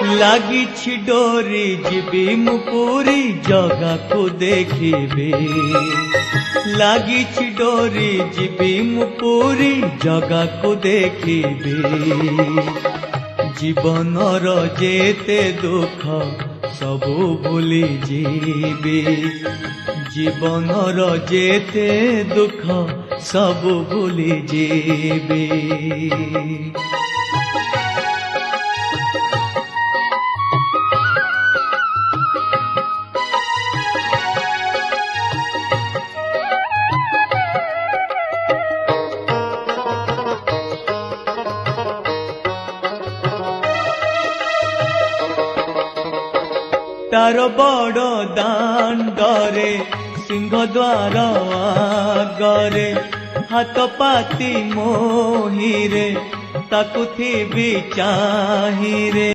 लागिछि डोरी जीवी मु पूरी जगा को देखिबे लागिछि डोरी जीवी मु पूरी जगा को देखिबे जीवनर जेते दुख सबु भूली जीवी जीवनर जेते दुख सबु भूली जीवी तार बड़ दांडरे सिंहद्वार आगरे हाथ पाती मोहिरे ताकु थी भी चाहिरे।